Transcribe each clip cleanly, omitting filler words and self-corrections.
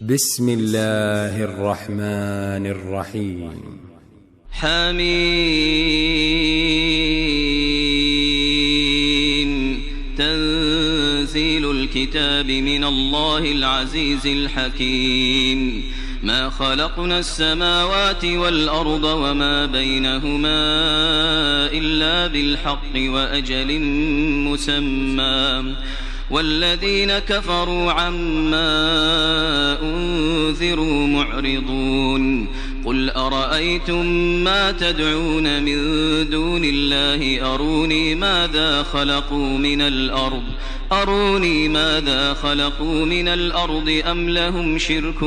بسم الله الرحمن الرحيم. حميم. تنزيل الكتاب من الله العزيز الحكيم. ما خلقنا السماوات والأرض وما بينهما إلا بالحق وأجل مسمى، والذين كفروا عما أنذروا معرضون. قل أرأيتم ما تدعون من دون الله أروني ماذا خلقوا من الأرض أم لهم شرك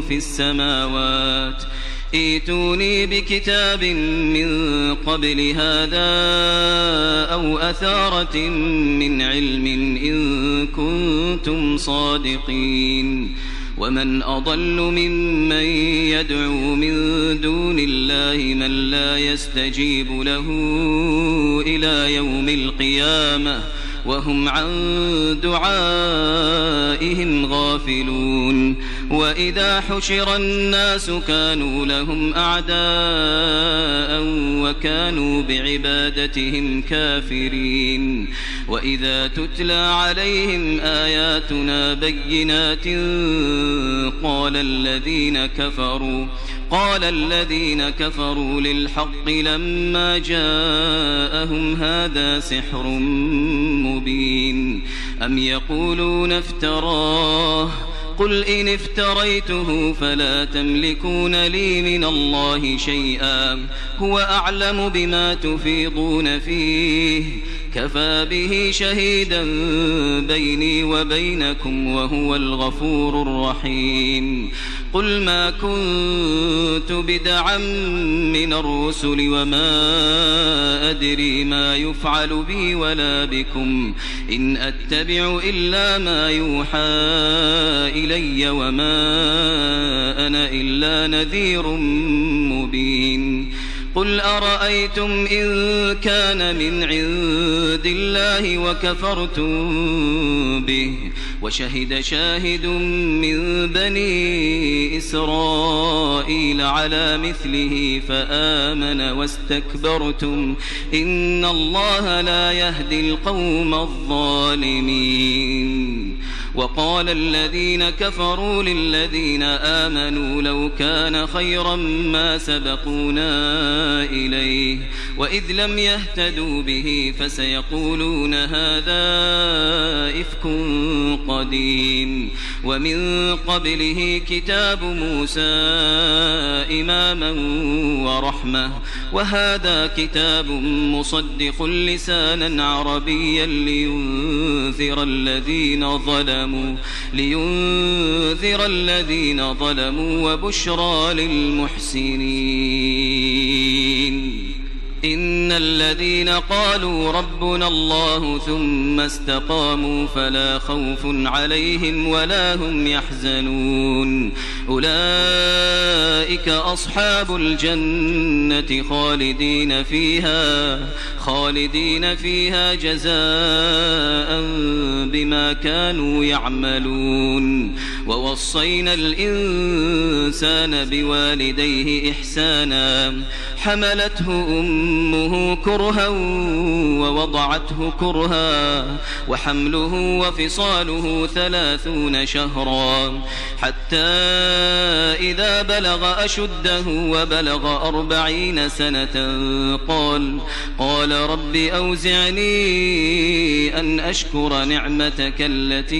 في السماوات. ائتوني بكتاب من قبل هذا أو أثارة من علم إن كنتم صادقين. ومن أضل ممن يدعو من دون الله من لا يستجيب له إلى يوم القيامة وهم عن دعائهم غافلون. وإذا حشر الناس كانوا لهم أعداء وكانوا بعبادتهم كافرين. وإذا تتلى عليهم آياتنا بينات قال الذين كفروا للحق لما جاءهم هذا سحر مبين. أم يقولون افتراه قل إن افتريته فلا تملكون لي من الله شيئا هو أعلم بما تفيضون فيه كفى به شهيدا بيني وبينكم وهو الغفور الرحيم. قل ما كنت بدعا من الرسل وما أدري ما يفعل بي ولا بكم إن أتبع إلا ما يوحى إلي وما أنا إلا نذير مبين. قل أرأيتم إن كان من عند الله وكفرتم به وشهد شاهد من بني إسرائيل على مثله فآمن واستكبرتم إن الله لا يهدي القوم الظالمين. وقال الذين كفروا للذين آمنوا لو كان خيرا ما سبقونا إليه وإذ لم يهتدوا به فسيقولون هذا إفك قديم. ومن قبله كتاب موسى إماما ورحمة وهذا كتاب مصدق لسانا عربيا لينذر الذين ظلموا وبشرى للمحسنين. إن الذين قالوا ربنا الله ثم استقاموا فلا خوف عليهم ولا هم يحزنون. أولئك أصحاب الجنة خالدين فيها جزاء بما كانوا يعملون. ووصينا الإنسان بوالديه إحسانا حملته أمه كرها ووضعته كرها وحمله وفصاله 30 شهرا حتى إذا بلغ أشده وبلغ 40 سنة قال رب أوزعني أن أشكر نعمتك التي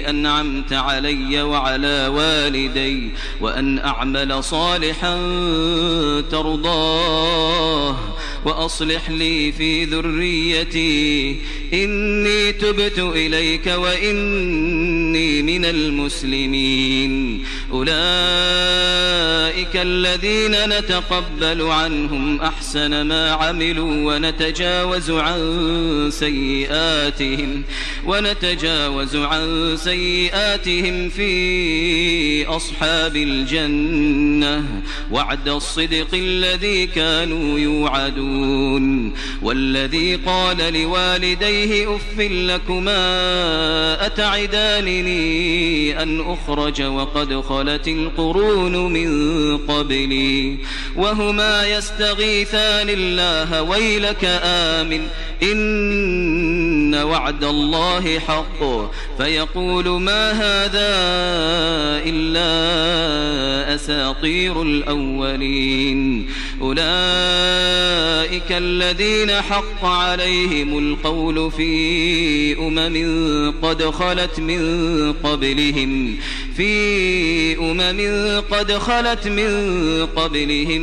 أنعمت علي وعلى والدي وأن أعمل صالحا ترضاه وأصلح لي في ذريتي إني تبت إليك وإني من المسلمين. أولئك أولئك الذين نتقبل عنهم أحسن ما عملوا ونتجاوز عن سيئاتهم في أصحاب الجنة وعد الصدق الذي كانوا يوعدون. والذي قال لوالديه أف لكما أتعدانني أن أخرج وقد خلت القرون من قبلي وهما يستغيثان الله ويلك آمن إن وعد الله حق فيقول ما هذا إلا أساطير الأولين. أولئك الذين حق عليهم القول في قد خلت من قبلهم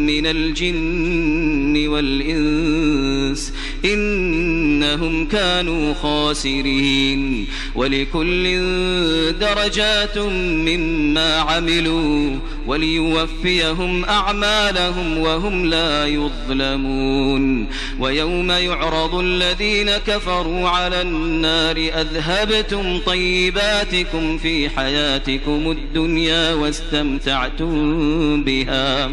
من الجن والإنس إنهم كانوا خاسرين. ولكل درجات مما عملوا وليوفيهم أعمالهم وهم لا يظلمون. ويوم يعرض الذين كفروا على النار أذهبتم طيباتكم في حياتكم الدنيا واستمتعتم بها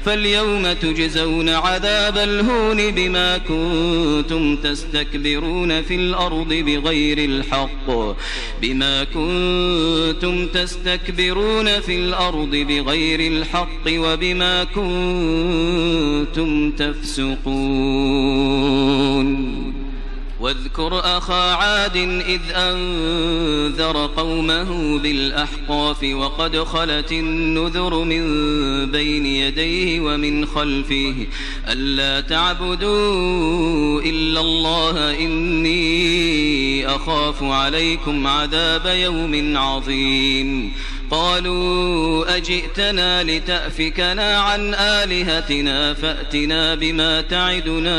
فاليوم تجزون عذاب الهون بما كنتم تستكبرون في الأرض بغير الحق وبما كنتم تفسقون. واذكر أخا عاد إذ أنذر قومه بالأحقاف وقد خلت النذر من بين يديه ومن خلفه ألا تعبدوا إلا الله إني أخاف عليكم عذاب يوم عظيم. قالوا أجئتنا لتأفكنا عن آلهتنا فأتنا بما تعدنا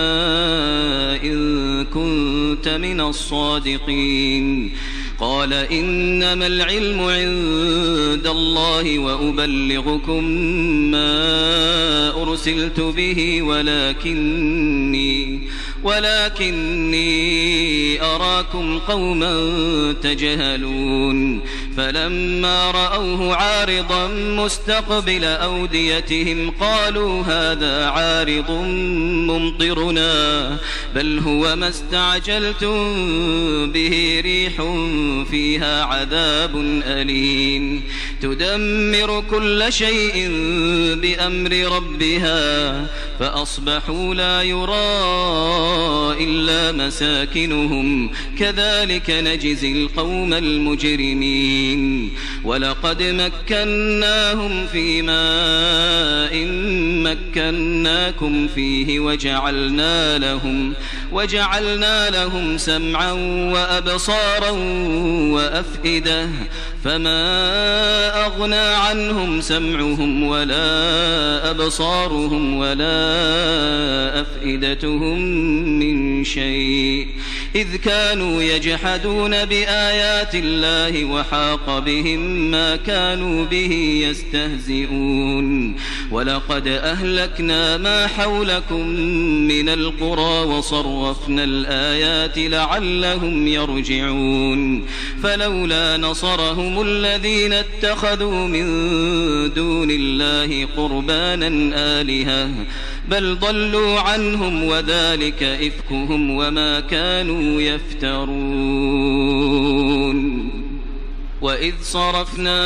إن كنت من الصادقين. قال إنما العلم عند الله وأبلغكم ما أرسلت به ولكني أراكم قوما تجهلون. فلما رأوه عارضا مستقبل أوديتهم قالوا هذا عارض ممطرنا بل هو ما استعجلتم به ريح فيها عذاب أليم تدمر كل شيء بأمر ربها فأصبحوا لا يرى إلا مساكنهم كذلك نجزي القوم المجرمين. ولقد مكناهم في ماء مكناكم فيه وجعلنا لهم سمعا وأبصارا وأفئدة فما أغنى عنهم سمعهم ولا أبصارهم ولا أفئدتهم من شيء إذ كانوا يجحدون بآيات الله وحاق بهم ما كانوا به يستهزئون. ولقد أهلكنا ما حولكم من القرى وصرفنا الآيات لعلهم يرجعون. فلولا نصرهم الذين اتخذوا من دون الله قربانا آلهة بل ضلوا عنهم وذلك إفكهم وما كانوا يفترون. وإذ صرفنا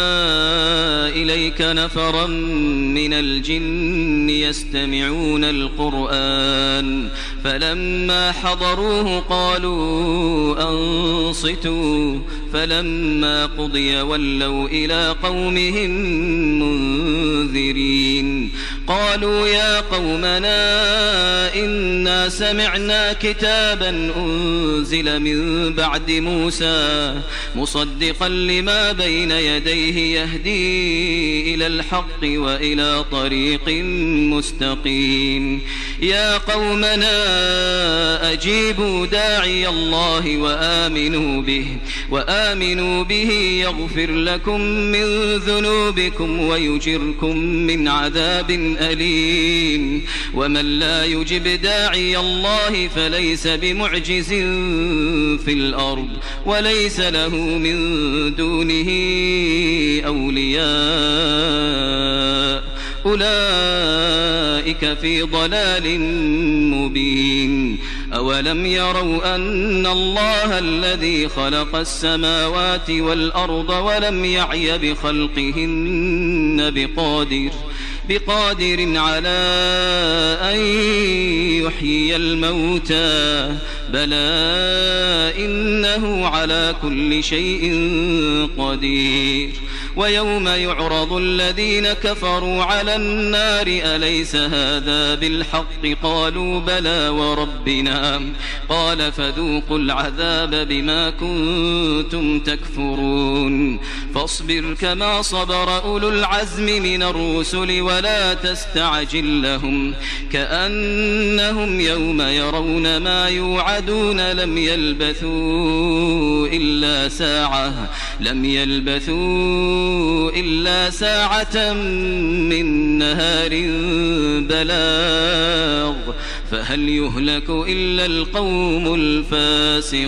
إليك نفرا من الجن يستمعون القرآن فلما حضروه قالوا أنصتوا فلما قضي ولوا إلى قومهم منذرين. قالوا يا قومنا إنا سمعنا كتابا أنزل من بعد موسى مصدقا لما بين يديه يهدي إلى الحق وإلى طريق مستقيم يا قومنا أجيبوا داعي الله وآمنوا به يغفر لكم من ذنوبكم ويجركم من عذاب أليم ومن لا يجب داعي الله فليس بمعجز في الأرض وليس له من دونه أولياء أولئك في ضلال مبين أولم يروا أن الله الذي خلق السماوات والأرض ولم يعي بخلقهن بقادر على أن يحيي الموتى بلى إنه على كل شيء قدير ويوم يعرض الذين كفروا على النار أليس هذا بالحق قالوا بلى وربنا قال فذوقوا العذاب بما كنتم تكفرون فاصبر كما صبر أولو العزم من الرسل ولا تستعجل لهم كأنهم يوم يرون ما يوعدون لم يلبثوا إلا ساعة من نهار بلاغ فهل يهلك إلا القوم الفاسقون